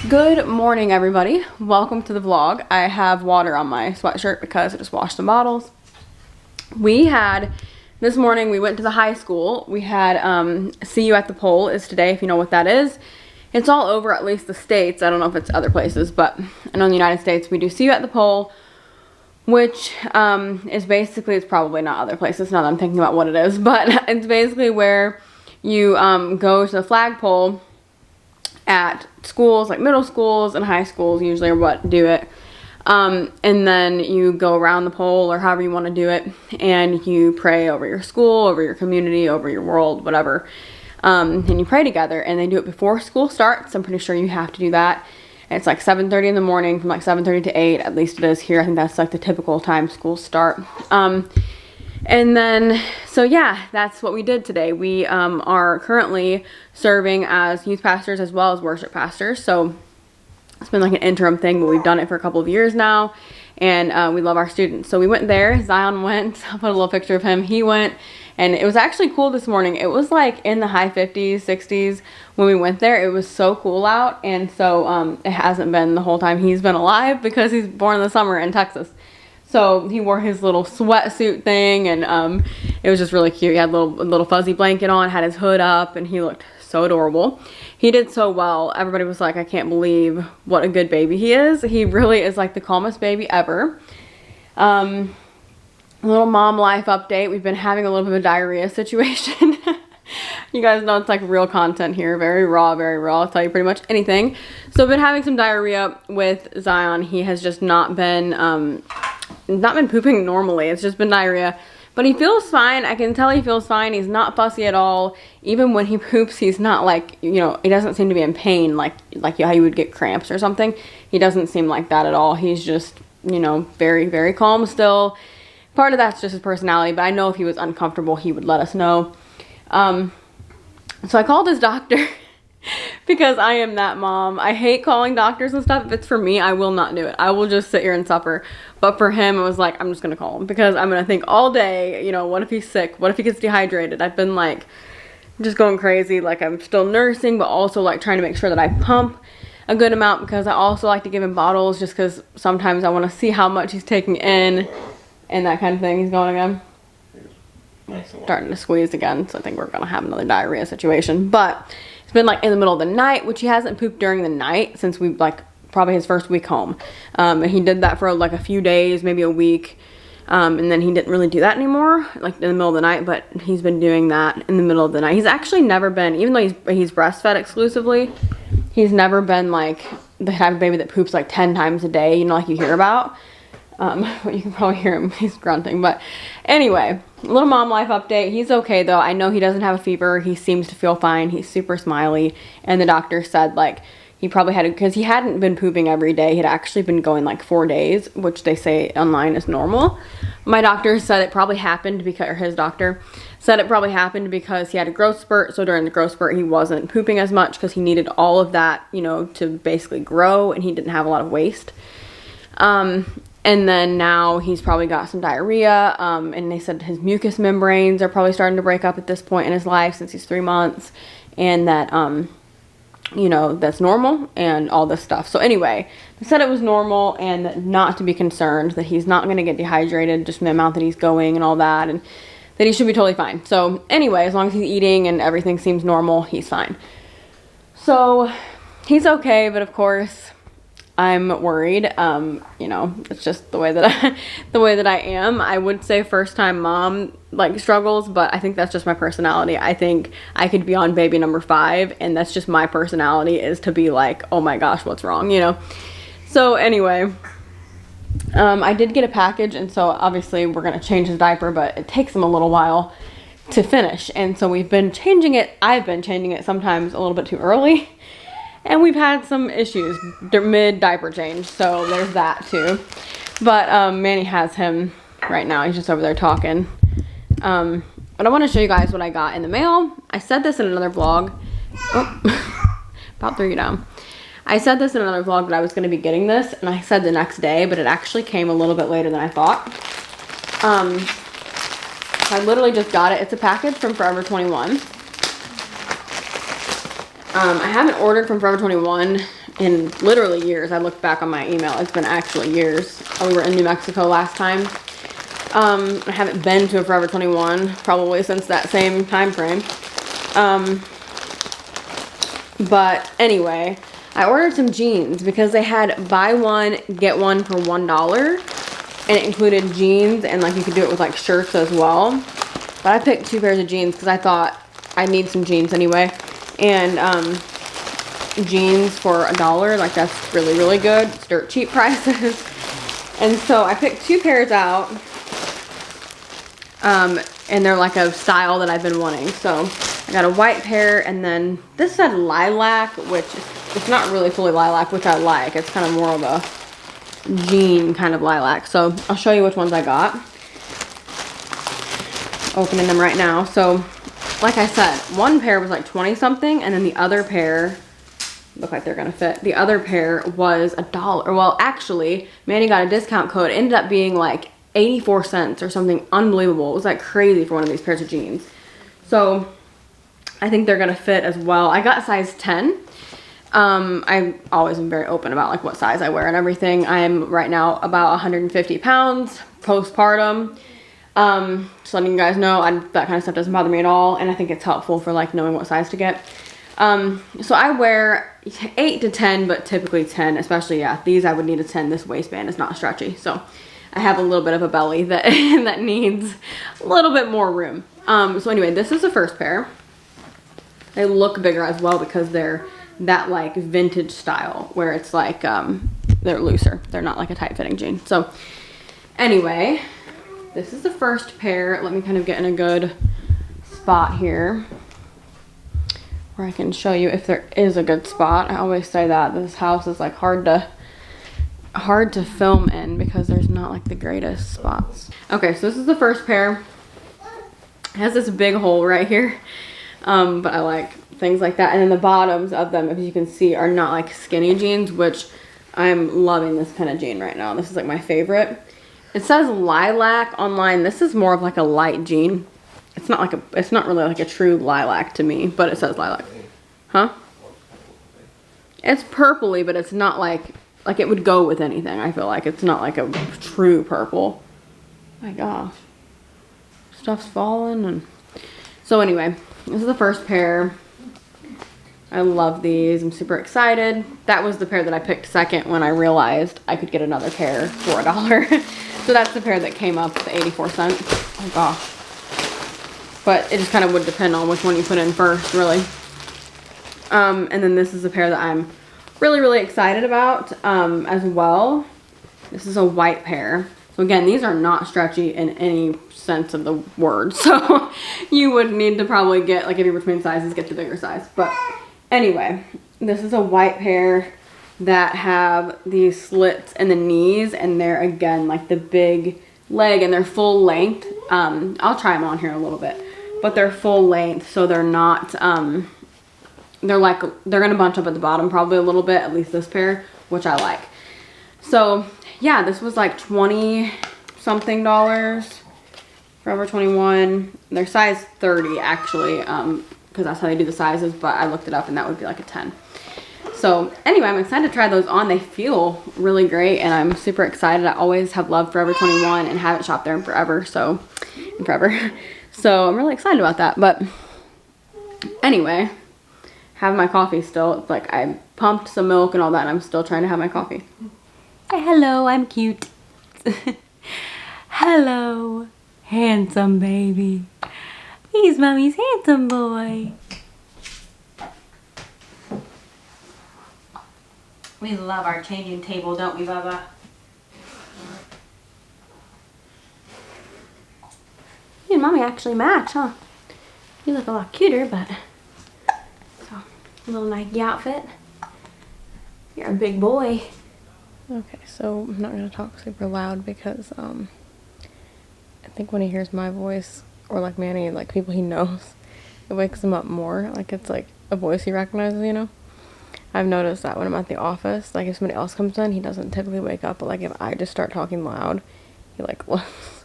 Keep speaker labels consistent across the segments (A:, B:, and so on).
A: Good morning, everybody. Welcome to the vlog. I have water on my sweatshirt because I just washed some bottles. This morning we went to the high school. We had See You at the Pole is today, if you know what that is. It's all over, at least the States. I don't know if it's other places, but I know in the United States we do See You at the Pole, which is basically, it's probably not other places now that I'm thinking about what it is, but it's basically where you go to the flagpole at schools, like middle schools and high schools usually are what do it. And then you go around the pole or however you want to do it, and you pray over your school, over your community, over your world, whatever. And you pray together, and they do it before school starts. I'm pretty sure you have to do that. And it's like 7:30 in the morning, from like 7:30 to 8, at least it is here. I think that's like the typical time schools start. And then, so yeah, that's what we did today. We are currently serving as youth pastors as well as worship pastors. So it's been like an interim thing, but we've done it for a couple of years now. And we love our students. So we went there. Zion went. I'll put a little picture of him. He went. And it was actually cool this morning. It was like in the high 50s, 60s when we went there. It was so cool out. And so it hasn't been the whole time he's been alive because he's born in the summer in Texas. So he wore his little sweatsuit thing, and it was just really cute. He had a little fuzzy blanket on, had his hood up, and he looked so adorable. He did so well. Everybody was like, I can't believe what a good baby he is. He really is like the calmest baby ever. A little mom life update. We've been having a little bit of a diarrhea situation. You guys know it's like real content here. Very raw, very raw. I'll tell you pretty much anything. So I've been having some diarrhea with Zion. He has just not been pooping normally. It's just been diarrhea. But he feels fine. I can tell he feels fine. He's not fussy at all. Even when he poops, he's not like, you know, he doesn't seem to be in pain like how you would get cramps or something. He doesn't seem like that at all. He's just, you know, very, very calm still. Part of that's just his personality, but I know if he was uncomfortable, he would let us know. So I called his doctor because I am that mom. I hate calling doctors and stuff. If it's for me, I will not do it. I will just sit here and suffer. But for him, it was like, I'm just going to call him because I'm going to think all day, you know, what if he's sick? What if he gets dehydrated? I've been like just going crazy. Like I'm still nursing, but also like trying to make sure that I pump a good amount because I also like to give him bottles just because sometimes I want to see how much he's taking in and that kind of thing. He's going again. Starting to squeeze again, so I think we're gonna have another diarrhea situation. But it's been like in the middle of the night, which he hasn't pooped during the night since we like probably his first week home. And he did that for like a few days, maybe a week, and then he didn't really do that anymore, like in the middle of the night. But he's been doing that in the middle of the night. He's actually never been, even though he's breastfed exclusively, he's never been like the type of baby that poops like 10 times a day, you know, like you hear about. But you can probably hear him, he's grunting. But anyway, little mom life update. He's okay though. I know he doesn't have a fever. He seems to feel fine. He's super smiley. And the doctor said like he probably had, because he hadn't been pooping every day. He had actually been going like 4 days, which they say online is normal. My doctor said it probably happened because, or his doctor said it probably happened because he had a growth spurt. So during the growth spurt, he wasn't pooping as much because he needed all of that, you know, to basically grow, and he didn't have a lot of waste. And then now he's probably got some diarrhea, and they said his mucous membranes are probably starting to break up at this point in his life since he's 3 months, and that, you know, that's normal and all this stuff. So anyway, they said it was normal and not to be concerned, that he's not going to get dehydrated just from the amount that he's going and all that, and that he should be totally fine. So anyway, as long as he's eating and everything seems normal, he's fine. So he's okay, but of course I'm worried. You know, it's just the way that I am. I would say first time mom like struggles, but I think that's just my personality. I think I could be on baby number 5, and that's just my personality, is to be like, oh my gosh, what's wrong, you know? So anyway, I did get a package, and so obviously we're gonna change his diaper, but it takes him a little while to finish, and so we've been changing it. I've been changing it sometimes a little bit too early. And we've had some issues mid diaper change, so there's that too. But Manny has him right now. He's just over there talking. But I want to show you guys what I got in the mail. I said this in another vlog. Oh, about 3 down. I said this in another vlog that I was going to be getting this, and I said the next day, but it actually came a little bit later than I thought. I literally just got it. It's a package from Forever 21. I haven't ordered from Forever 21 in literally years. I looked back on my email. It's been actually years. We were in New Mexico last time. I haven't been to a Forever 21 probably since that same time frame. But anyway, I ordered some jeans because they had buy one, get one for $1. And it included jeans, and like you could do it with like shirts as well. But I picked 2 pairs of jeans because I thought I need some jeans anyway. And jeans for $1, like that's really, really good. It's dirt cheap prices. And so I picked 2 pairs out. And they're like a style that I've been wanting. So I got a white pair, and then this said lilac, which it's not really fully lilac, which I like. It's kind of more of a jean kind of lilac. So I'll show you which ones I got. Opening them right now. So like I said, one pair was like 20 something, and then the other pair look like they're gonna fit. The other pair was $1. Well, actually, Manny got a discount code. It ended up being like 84 cents or something unbelievable. It was like crazy for one of these pairs of jeans. So I think they're gonna fit as well. I got size 10. I always am very open about like what size I wear and everything. I'm right now about 150 pounds postpartum. Just letting you guys know, that kind of stuff doesn't bother me at all, and I think it's helpful for like knowing what size to get. So I wear 8 to 10, but typically 10, especially, yeah, these I would need a 10. This waistband is not stretchy, so I have a little bit of a belly that that needs a little bit more room. So anyway, this is the first pair. They look bigger as well because they're that like vintage style where it's like they're looser. They're not like a tight fitting jean. So anyway, this is the first pair. Let me kind of get in a good spot here where I can show you if there is a good spot. I always say that this house is like hard to film in because there's not like the greatest spots. Okay, so this is the first pair. It has this big hole right here, but I like things like that. And then the bottoms of them, if you can see, are not like skinny jeans, which I'm loving this kind of jean right now. This is like my favorite. It says lilac online. This is more of like a light jean. It's not really like a true lilac to me, but it says lilac. Huh? It's purpley, but it's not like it would go with anything. I feel like it's not like a true purple. My gosh. Stuff's falling. And so anyway, this is the first pair. I love these. I'm super excited. That was the pair that I picked second when I realized I could get another pair for $1. So that's the pair that came up to 84 cents. Oh my gosh. But it just kind of would depend on which one you put in first, really. And then this is a pair that I'm really, really excited about as well. This is a white pair. So again, these are not stretchy in any sense of the word. So you would need to probably get, like if you're between sizes, get the bigger size. But anyway, this is a white pair that have these slits in the knees, and they're again like the big leg, and they're full length. I'll try them on here in a little bit, but they're full length, so they're not they're gonna bunch up at the bottom probably a little bit, at least this pair, which I like. So yeah, this was like 20 something dollars. Forever 21. They're size 30 actually, because that's how they do the sizes, but I looked it up and that would be like a 10. So anyway, I'm excited to try those on. They feel really great, and I'm super excited. I always have loved Forever 21 and haven't shopped there in forever. So I'm really excited about that. But anyway, have my coffee still. It's like I pumped some milk and all that, and I'm still trying to have my coffee. Hello, I'm cute. Hello, handsome baby. He's mommy's handsome boy. We love our changing table, don't we, Bubba? You and Mommy actually match, huh? You look a lot cuter, but... So, a little Nike outfit. You're a big boy. Okay, so I'm not going to talk super loud because, I think when he hears my voice, or like Manny, like people he knows, it wakes him up more. Like it's like a voice he recognizes, you know? I've noticed that when I'm at the office, like if somebody else comes in, he doesn't typically wake up, but like if I just start talking loud, he like looks.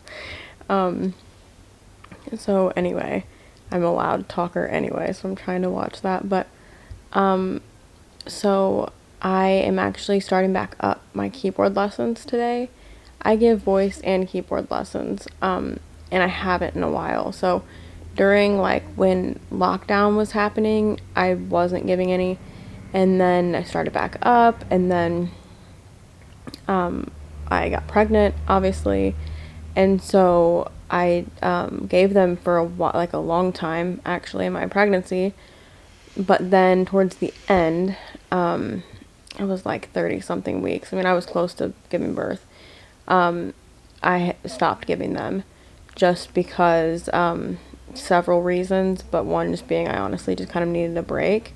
A: So anyway, I'm a loud talker anyway, so I'm trying to watch that, but So I am actually starting back up my keyboard lessons today. I give voice and keyboard lessons, and I haven't in a while. So during like when lockdown was happening, I wasn't giving any, and then I started back up, and then I got pregnant, obviously, and so I gave them for like a long time actually in my pregnancy. But then towards the end, it was like 30 something weeks. I mean, I was close to giving birth. I stopped giving them just because several reasons, but one just being I honestly just kind of needed a break.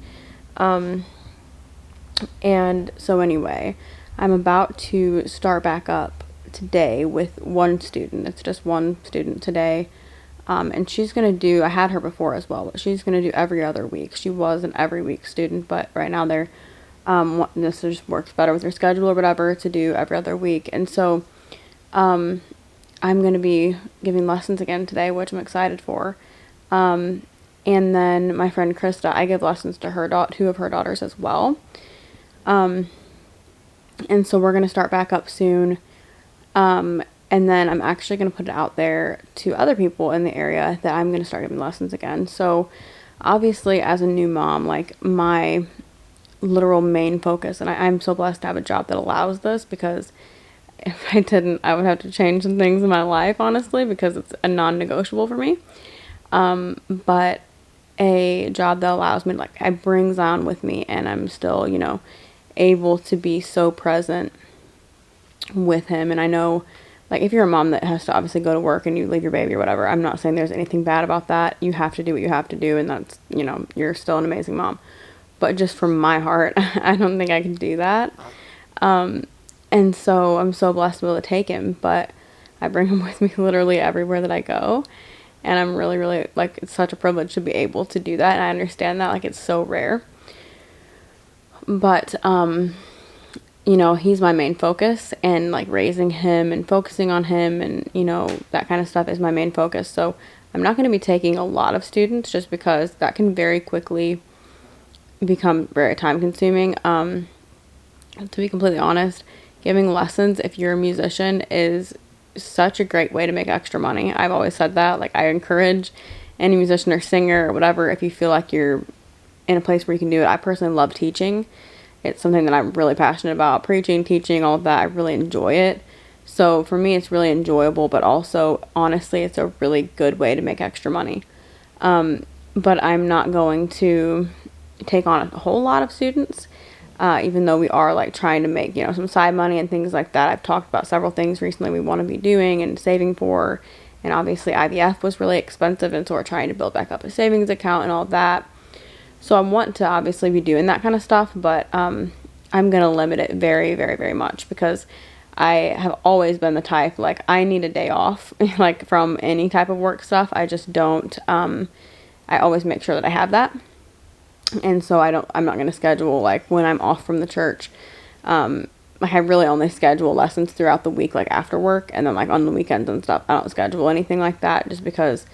A: And so, anyway, I'm about to start back up today with one student. It's just one student today. And she's going to do, I had her before as well, but she's going to do every other week. She was an every week student, but right now they're, this just works better with her schedule or whatever to do every other week. And so, I'm going to be giving lessons again today, which I'm excited for. And then my friend Krista, I give lessons to her two of her daughters as well. And so we're going to start back up soon. And then I'm actually going to put it out there to other people in the area that I'm going to start giving lessons again. So obviously as a new mom, like my literal main focus, and I'm so blessed to have a job that allows this, because if I didn't, I would have to change some things in my life, honestly, because it's a non-negotiable for me. But a job that allows me to, like, I bring Zion with me, and I'm still, able to be so present with him. And I know, like, if you're a mom that has to obviously go to work and you leave your baby or whatever, I'm not saying there's anything bad about that. You have to do what you have to do, and that's, you're still an amazing mom. But just from my heart, I don't think I can do that. And so I'm so blessed to be able to take him, but I bring him with me literally everywhere that I go. And I'm really, really, like, it's such a privilege to be able to do that. And I understand that, like, it's so rare. But, he's my main focus, and like raising him and focusing on him and, that kind of stuff is my main focus. So I'm not going to be taking a lot of students just because that can very quickly become very time consuming. To be completely honest, giving lessons, if you're a musician, is such a great way to make extra money. I've always said that. Like, I encourage any musician or singer or whatever, if you feel like you're in a place where you can do it. I personally love teaching. It's something that I'm really passionate about. Preaching, teaching, all of that. I really enjoy it. So for me, it's really enjoyable, but also, honestly, it's a really good way to make extra money. But I'm not going to take on a whole lot of students, even though we are like trying to make, some side money and things like that. I've talked about several things recently we want to be doing and saving for. And obviously IVF was really expensive, and so we're trying to build back up a savings account and all that. So I want to obviously be doing that kind of stuff, but I'm going to limit it very, very, very much, because I have always been the type, like, I need a day off, like, from any type of work stuff. I just don't, I always make sure that I have that. And so I'm not going to schedule, like, when I'm off from the church. Like, I really only schedule lessons throughout the week, like, after work, and then, like, on the weekends and stuff, I don't schedule anything like that, just because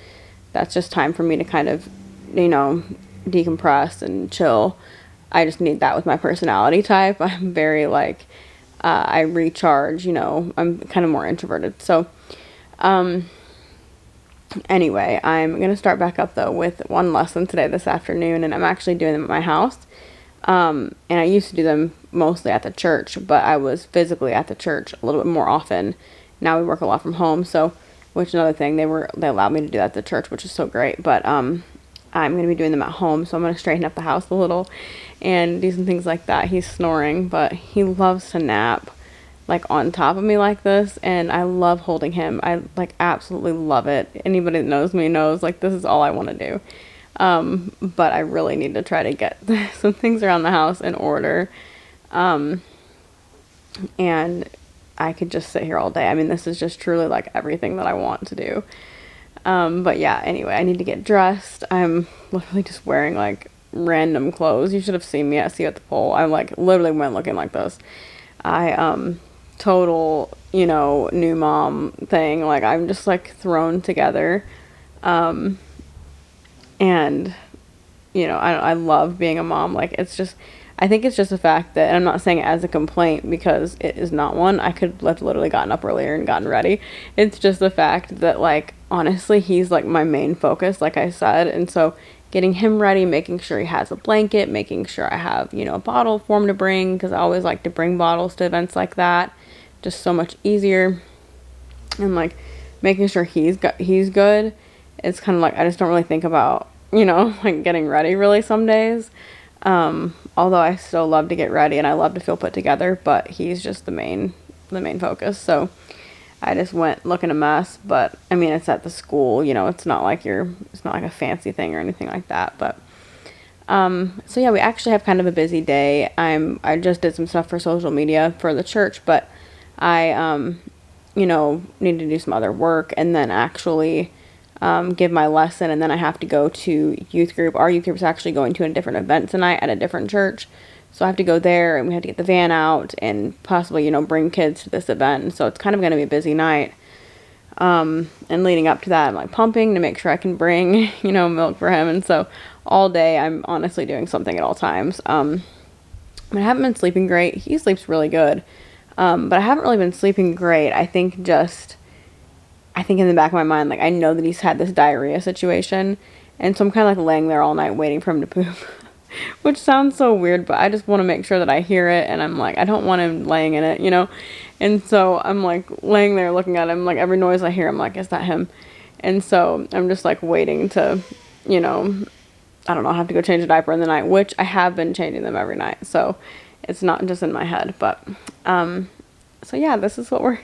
A: that's just time for me to kind of, decompress and chill. I just need that with my personality type. I'm very, like, I recharge, I'm kind of more introverted. So, anyway, I'm going to start back up, though, with one lesson today, this afternoon, and I'm actually doing them at my house. And I used to do them mostly at the church, but I was physically at the church a little bit more often. Now we work a lot from home, so, which is another thing, they allowed me to do that at the church, which is so great. But I'm going to be doing them at home, so I'm going to straighten up the house a little and do some things like that. He's snoring, but he loves to nap, like, on top of me like this, and I love holding him. I, like, absolutely love it. Anybody that knows me knows, like, this is all I want to do. But I really need to try to get some things around the house in order. And I could just sit here all day. I mean, this is just truly, like, everything that I want to do. But yeah, anyway, I need to get dressed. I'm literally just wearing, like, random clothes. You should have seen me at See at the Pole. I, like, literally went looking like this. Total, new mom thing. Like, I'm just, like, thrown together. And you know, I love being a mom. Like, it's just, I think it's just the fact that, and I'm not saying it as a complaint because it is not one. I could have literally gotten up earlier and gotten ready. It's just the fact that, like, honestly, he's like my main focus, like I said. And so getting him ready, making sure he has a blanket, making sure I have, you know, a bottle for him to bring, because I always like to bring bottles to events like that. Just so much easier. And like making sure he's good. It's kind of like I just don't really think about, you know, like getting ready really some days. Although I still love to get ready and I love to feel put together, but he's just the main focus. So I just went looking a mess, but I mean, it's at the school, you know, it's not like a fancy thing or anything like that. But so yeah, we actually have kind of a busy day. I just did some stuff for social media for the church, but I you know, need to do some other work and then actually give my lesson, and then I have to go to youth group. Our youth group is actually going to a different event tonight at a different church, so I have to go there, and we have to get the van out and possibly, you know, bring kids to this event. And so it's kind of going to be a busy night. And leading up to that, I'm like pumping to make sure I can bring, you know, milk for him. And so all day I'm honestly doing something at all times. But I haven't been sleeping great. He sleeps really good. But I haven't really been sleeping great. I think in the back of my mind, like, I know that he's had this diarrhea situation, and so I'm kind of like laying there all night waiting for him to poop, which sounds so weird, but I just want to make sure that I hear it, and I'm like, I don't want him laying in it, you know, and so I'm like laying there looking at him, like every noise I hear, I'm like, is that him? And so I'm just like waiting to, you know, I don't know, have to go change a diaper in the night, which I have been changing them every night, so it's not just in my head. But so yeah, this is what we're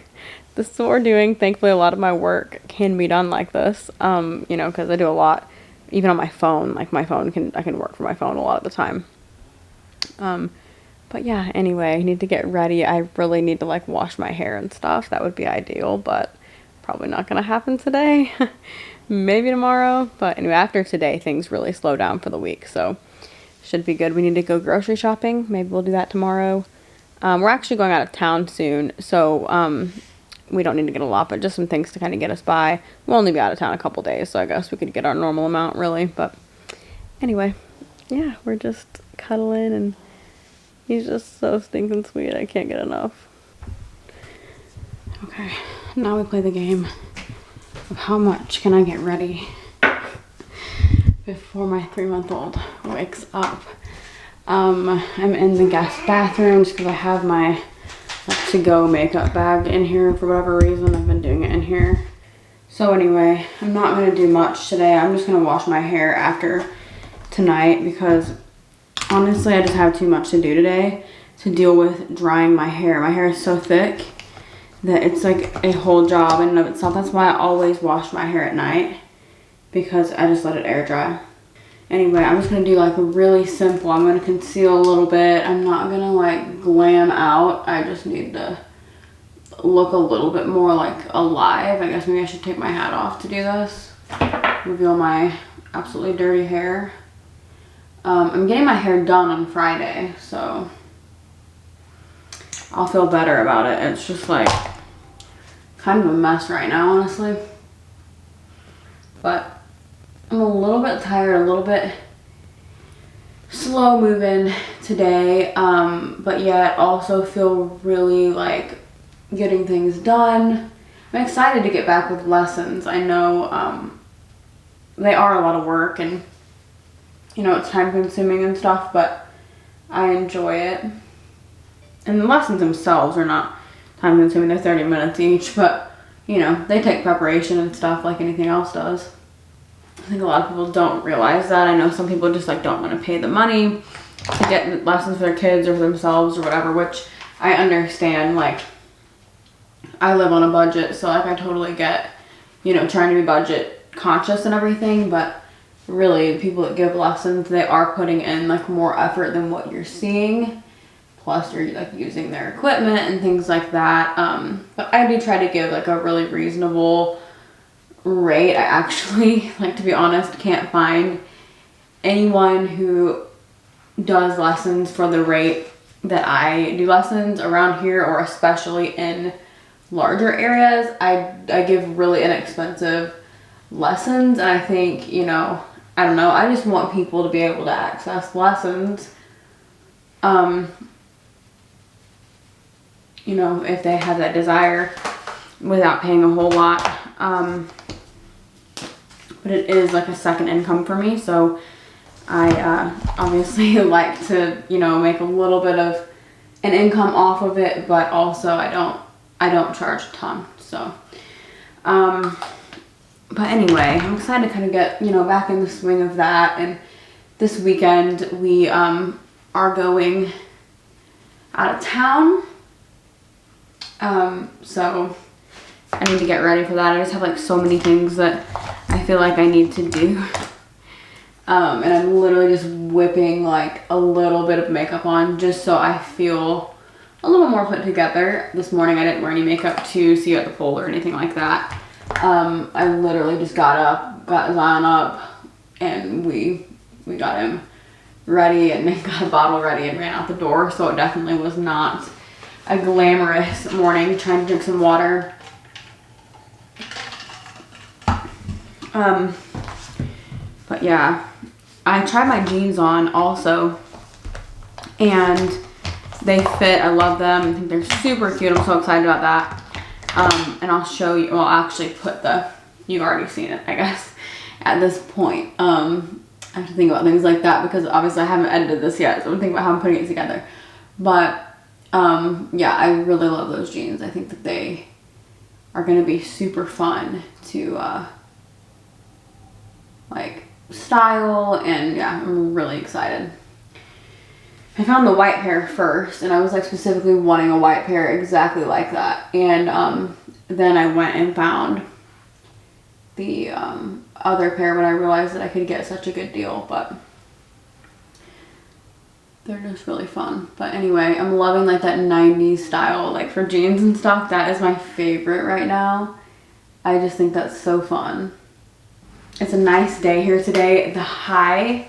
A: doing. Thankfully, a lot of my work can be done like this, you know, because I do a lot, even on my phone. Like, I can work from my phone a lot of the time. But yeah, anyway, I need to get ready. I really need to, like, wash my hair and stuff. That would be ideal, but probably not going to happen today. Maybe tomorrow. But anyway, after today, things really slow down for the week, so should be good. We need to go grocery shopping. Maybe we'll do that tomorrow. We're actually going out of town soon, so we don't need to get a lot, but just some things to kind of get us by. We'll only be out of town a couple days, so I guess we could get our normal amount, really. But anyway, yeah, we're just cuddling, and he's just so stinking sweet. I can't get enough. Okay, now we play the game of how much can I get ready before my 3-month-old wakes up. I'm in the guest bathroom just because I have my to-go makeup bag in here for whatever reason. I've been doing it in here. So anyway, I'm not going to do much today. I'm just going to wash my hair after tonight because honestly I just have too much to do today to deal with drying my hair. My hair is so thick that it's like a whole job in and of itself. That's why I always wash my hair at night, because I just let it air dry. Anyway, I'm just going to do like a really simple, I'm going to conceal a little bit. I'm not going to like glam out. I just need to look a little bit more like alive. I guess maybe I should take my hat off to do this. Reveal my absolutely dirty hair. I'm getting my hair done on Friday, so I'll feel better about it. It's just like kind of a mess right now, honestly. But I'm a little bit tired, a little bit slow moving today, but yet also feel really like getting things done. I'm excited to get back with lessons. I know they are a lot of work and, you know, it's time consuming and stuff, but I enjoy it. And the lessons themselves are not time consuming, they're 30 minutes each, but, you know, they take preparation and stuff like anything else does. I think a lot of people don't realize that. I know some people just like don't want to pay the money to get lessons for their kids or for themselves or whatever, which I understand. Like, I live on a budget, so like I totally get, you know, trying to be budget conscious and everything, but really the people that give lessons, they are putting in like more effort than what you're seeing. Plus you're like using their equipment and things like that. But I do try to give like a really reasonable rate. I actually, like, to be honest, can't find anyone who does lessons for the rate that I do lessons around here, or especially in larger areas. I give really inexpensive lessons, and I think, you know, I don't know, I just want people to be able to access lessons, you know, if they have that desire without paying a whole lot. But it is like a second income for me, so I obviously like to, you know, make a little bit of an income off of it, but also I don't charge a ton. So but anyway, I'm excited to kind of get, you know, back in the swing of that. And this weekend we are going out of town, so I need to get ready for that. I just have like so many things that I feel like I need to do. And I'm literally just whipping like a little bit of makeup on just so I feel a little more put together. This morning I didn't wear any makeup to see you at the pool or anything like that. I literally just got up, got Zion up, and we got him ready and then got a bottle ready and ran out the door. So it definitely was not a glamorous morning. Trying to drink some water. But yeah, I tried my jeans on also, and they fit. I love them. I think they're super cute. I'm so excited about that. And I'll show you, well, I'll actually put you've already seen it, I guess, at this point. I have to think about things like that because obviously I haven't edited this yet, so I'm thinking about how I'm putting it together. But, yeah, I really love those jeans. I think that they are going to be super fun to, like, style, and yeah, I'm really excited. I found the white pair first, and I was like specifically wanting a white pair exactly like that. And then I went and found the other pair when I realized that I could get such a good deal, but they're just really fun. But anyway, I'm loving like that 90s style, like for jeans and stuff. That is my favorite right now. I just think that's so fun. It's a nice day here today. The high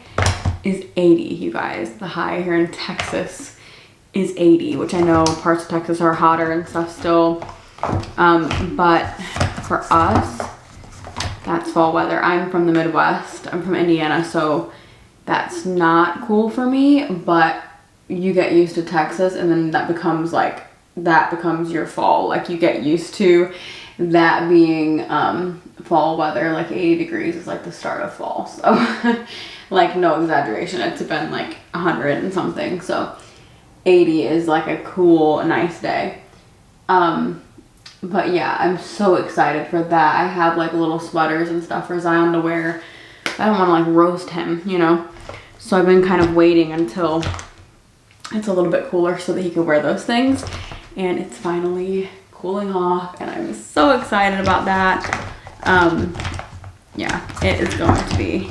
A: is 80, you guys. The high here in Texas is 80, which I know parts of Texas are hotter and stuff still. But for us, that's fall weather. I'm from the Midwest. I'm from Indiana, so that's not cool for me, but you get used to Texas, and then that becomes your fall. Like, you get used to that being fall weather. Like 80 degrees is like the start of fall. So like, no exaggeration, it's been like 100 and something, so 80 is like a cool, nice day. But yeah, I'm so excited for that. I have like little sweaters and stuff for Zion to wear. I don't want to like roast him, you know, so I've been kind of waiting until it's a little bit cooler so that he can wear those things, and it's finally cooling off, and I'm so excited about that. Yeah, it is going to be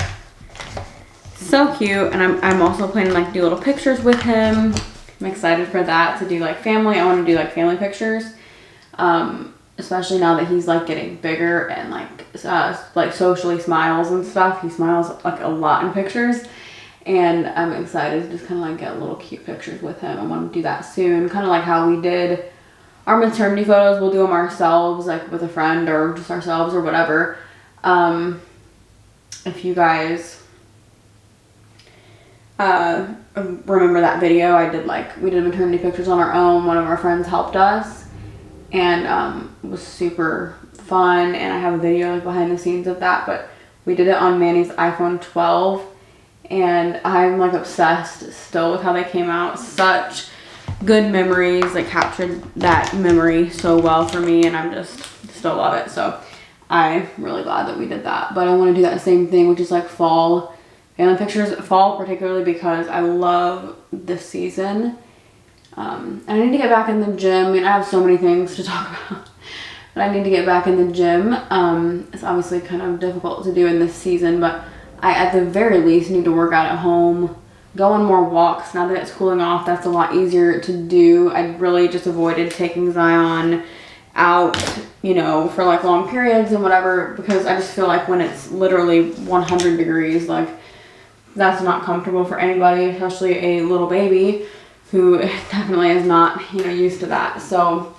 A: so cute. And I'm also planning like do little pictures with him. I'm excited for that, to do like family. I want to do like family pictures, especially now that he's like getting bigger and like socially smiles and stuff. He smiles like a lot in pictures, and I'm excited to just kind of like get little cute pictures with him. I want to do that soon, kind of like how we did our maternity photos. We'll do them ourselves, like with a friend or just ourselves or whatever. If you guys remember that video I did, we did maternity pictures on our own. One of our friends helped us, and it was super fun, and I have a video like behind the scenes of that. But we did it on Manny's iPhone 12, and I'm like obsessed still with how they came out. Such good memories, like captured that memory so well for me, and I'm just still love it. So I'm really glad that we did that. But I want to do that same thing, which is like fall family pictures. Fall particularly because I love this season. And I need to get back in the gym. I mean, I have so many things to talk about, but I need to get back in the gym. It's obviously kind of difficult to do in this season, but I at the very least need to work out at home, go on more walks. Now that it's cooling off, that's a lot easier to do. I really just avoided taking Zion out, you know, for like long periods and whatever, because I just feel like when it's literally 100 degrees, like that's not comfortable for anybody, especially a little baby who definitely is not, you know, used to that. So,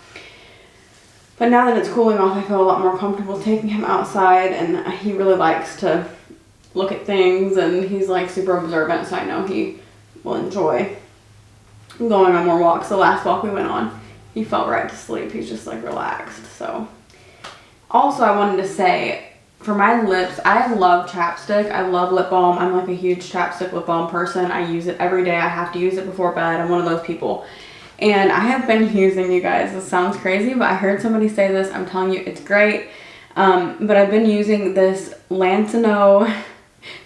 A: but now that it's cooling off, I feel a lot more comfortable taking him outside, and he really likes to look at things, and he's like super observant, so I know he will enjoy going on more walks. The last walk we went on, he fell right to sleep. He's just like relaxed. So also I wanted to say, for my lips, I love chapstick. I love lip balm. I'm like a huge chapstick lip balm person. I use it every day. I have to use it before bed. I'm one of those people. And I have been using, you guys, this sounds crazy, but I heard somebody say this. I'm telling you, it's great. But I've been using this Lancino,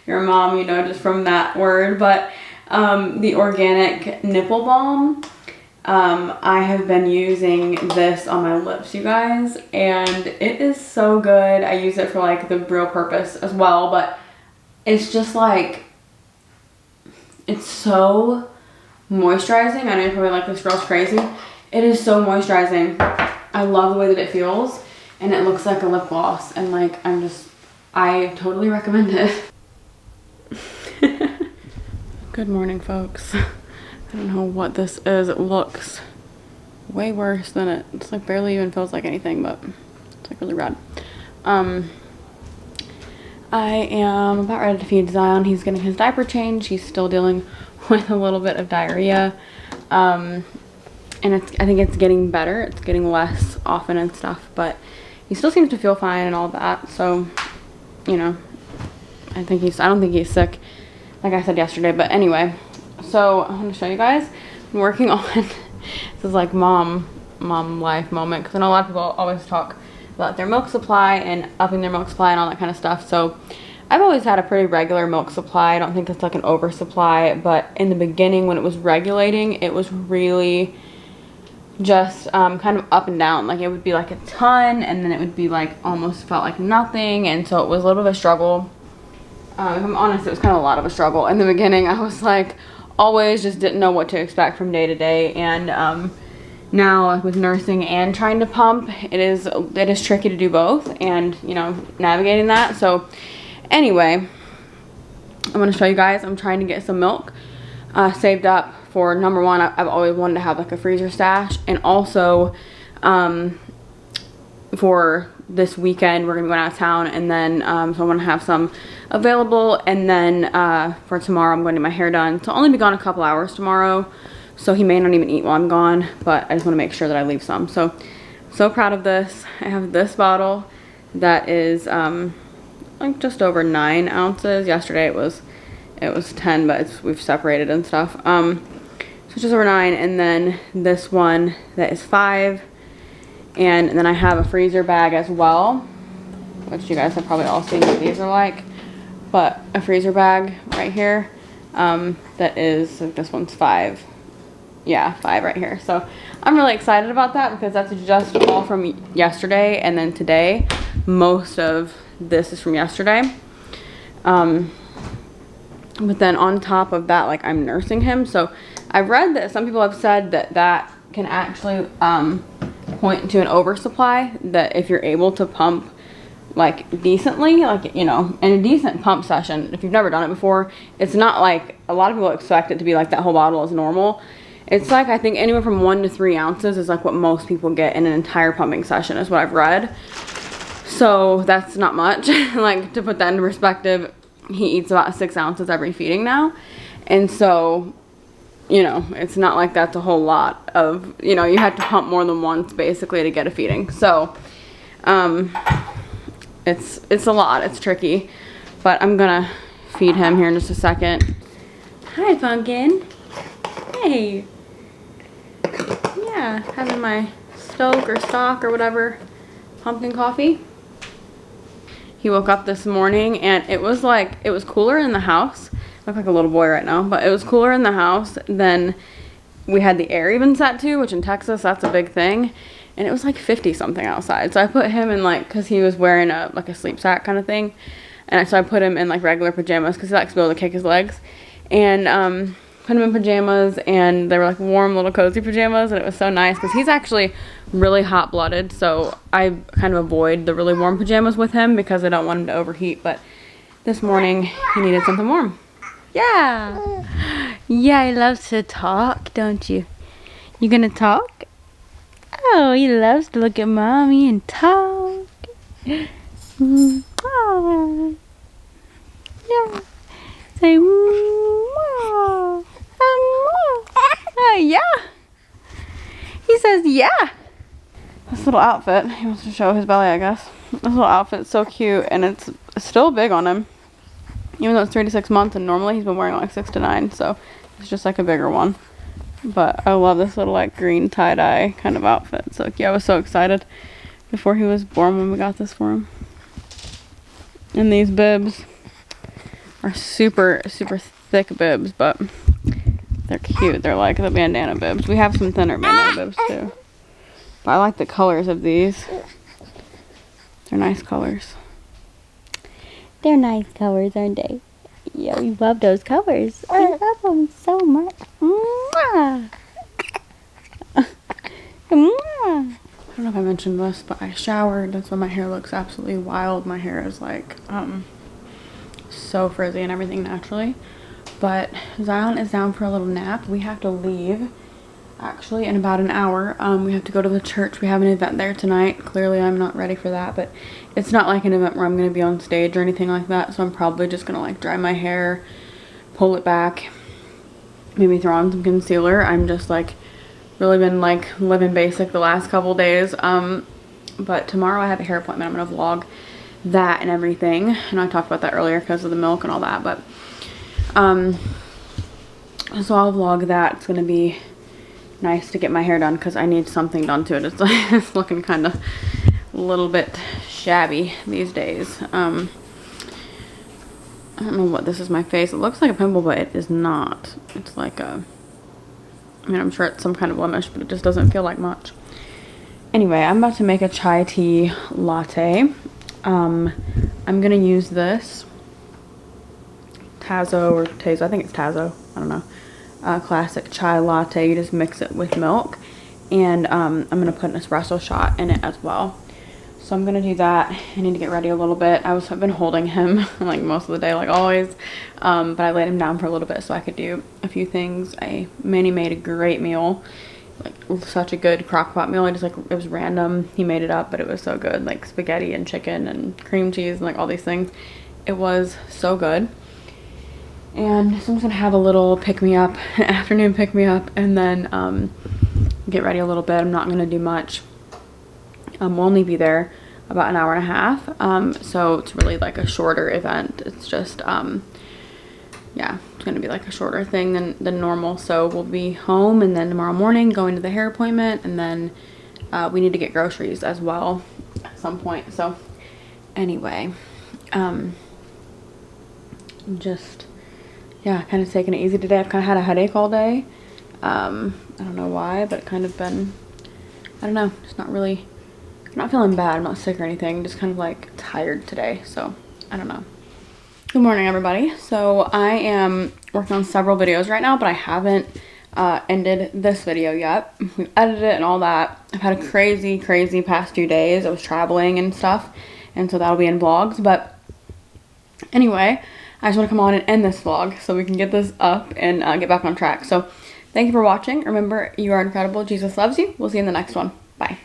A: your mom, you know, just from that word, but the organic nipple balm. I have been using this on my lips, you guys, and it is so good. I use it for like the real purpose as well, but it's just like, it's so moisturizing. I know you're probably like, this girl's crazy. It is so moisturizing. I love the way that it feels, and it looks like a lip gloss, and like, I totally recommend it. Good morning, folks. I don't know what this is. It looks way worse than it. It's like barely even feels like anything, but it's like really rad. I am about ready to feed Zion. He's getting his diaper change. He's still dealing with a little bit of diarrhea. And I think it's getting better. It's getting less often and stuff, but he still seems to feel fine and all that. So, you know, I don't think he's sick, like I said yesterday, but anyway. So I want to show you guys. I'm working on this is like mom life moment, because I know a lot of people always talk about their milk supply and upping their milk supply and all that kind of stuff. So I've always had a pretty regular milk supply. I don't think it's like an oversupply, but in the beginning when it was regulating, it was really just kind of up and down. Like it would be like a ton, and then it would be like almost felt like nothing, and so it was a little bit of a struggle. If I'm honest, it was kind of a lot of a struggle. In the beginning, I was like, always just didn't know what to expect from day to day, and now with nursing and trying to pump, it is tricky to do both, and you know, navigating that. So anyway, I'm going to show you guys. I'm trying to get some milk saved up for, number one, I've always wanted to have like a freezer stash, and also for this weekend we're gonna be going out of town, and then so I want to have some available, and then for tomorrow I'm going to get my hair done, so I'll only be gone a couple hours tomorrow, so he may not even eat while I'm gone, but I just want to make sure that I leave some. So proud of this. I have this bottle that is like just over 9 ounces. Yesterday it was 10, but we've separated and stuff. So just over 9, and then this one that is 5. And then I have a freezer bag as well, which you guys have probably all seen what these are like. But a freezer bag right here, that is, this one's 5. Yeah, 5 right here. So I'm really excited about that, because that's just all from yesterday, and then today, most of this is from yesterday. But then on top of that, like, I'm nursing him. So I've read that some people have said that can actually point to an oversupply, that if you're able to pump like decently, like, you know, in a decent pump session, if you've never done it before, it's not like, a lot of people expect it to be like that whole bottle is normal. It's like, I think anywhere from 1 to 3 ounces is like what most people get in an entire pumping session, is what I've read. So that's not much. Like, to put that into perspective, he eats about 6 ounces every feeding now, and so, you know, it's not like that's a whole lot of, you know, you have to pump more than once basically to get a feeding. So it's a lot. It's tricky, but I'm gonna feed him here in just a second. Hi, Pumpkin. Hey. Yeah, having my stoke or stock or whatever pumpkin coffee. He woke up this morning, and it was like, it was cooler in the house. I look like a little boy right now, but it was cooler in the house than we had the air even set to, which in Texas, that's a big thing. And it was like 50 something outside. So I put him in, like, cause he was wearing like a sleep sack kind of thing. And so I put him in like regular pajamas, cause he likes to be able to kick his legs. And put him in pajamas, and they were like warm little cozy pajamas, and it was so nice, cause he's actually really hot-blooded. So I kind of avoid the really warm pajamas with him, because I don't want him to overheat. But this morning he needed something warm. Yeah. Yeah, he loves to talk, don't you? You gonna talk? Oh, he loves to look at mommy and talk. Oh. Yeah. Say, Mwah. Yeah. He says, yeah. This little outfit, he wants to show his belly, I guess. This little outfit's so cute, and it's still big on him. Even though it's 3 to 6 months, and normally he's been wearing like 6 to 9, so it's just like a bigger one. But I love this little like green tie-dye kind of outfit. So yeah, I was so excited before he was born when we got this for him. And these bibs are super, super thick bibs, but they're cute. They're like the bandana bibs. We have some thinner bandana bibs too. But I like the colors of these. They're nice colors. They're nice colors, aren't they? Yeah, we love those colors. We love them so much. Mwah. Mwah. I don't know if I mentioned this, but I showered. That's why my hair looks absolutely wild. My hair is like so frizzy and everything naturally. But Zion is down for a little nap. We have to leave actually in about an hour. We have to go to the church. We have an event there tonight. Clearly I'm not ready for that, but it's not like an event where I'm going to be on stage or anything like that, so I'm probably just going to like dry my hair, pull it back, maybe throw on some concealer. I'm just like really been like living basic the last couple days. But tomorrow I have a hair appointment. I'm going to vlog that and everything, and I talked about that earlier because of the milk and all that, but so I'll vlog that. It's going to be nice to get my hair done because I need something done to it. It's like it's looking kind of a little bit shabby these days. I don't know what this is. My face, it looks like a pimple, but it is not. It's like a, I mean, I'm sure it's some kind of blemish, but it just doesn't feel like much. Anyway, I'm about to make a chai tea latte. I'm gonna use this Tazo or Tazo, I think it's Tazo, I don't know, classic chai latte. You just mix it with milk, and I'm gonna put an espresso shot in it as well. So I'm gonna do that. I need to get ready a little bit. I've been holding him like most of the day, like always, but I laid him down for a little bit so I could do a few things. Manny made a great meal, like such a good crock pot meal. I just like, it was random, he made it up, but it was so good, like spaghetti and chicken and cream cheese and like all these things. It was so good. And so I'm just gonna have a little pick-me-up, afternoon pick-me-up, and then get ready a little bit. I'm not gonna do much. We'll only be there about an hour and a half, so it's really like a shorter event. It's just yeah, it's gonna be like a shorter thing than normal. So we'll be home, and then tomorrow morning going to the hair appointment, and then we need to get groceries as well at some point. So anyway, just yeah, kind of taking it easy today. I've kind of had a headache all day. I don't know why, but it kind of been, I don't know, just not really, I'm not feeling bad. I'm not sick or anything, just kind of like tired today. So I don't know. Good morning, everybody. So I am working on several videos right now, but I haven't ended this video yet. We've edited it and all that. I've had a crazy past few days. I was traveling and stuff, and so that'll be in vlogs. But anyway, I just want to come on and end this vlog so we can get this up and get back on track. So thank you for watching. Remember, you are incredible. Jesus loves you. We'll see you in the next one. Bye.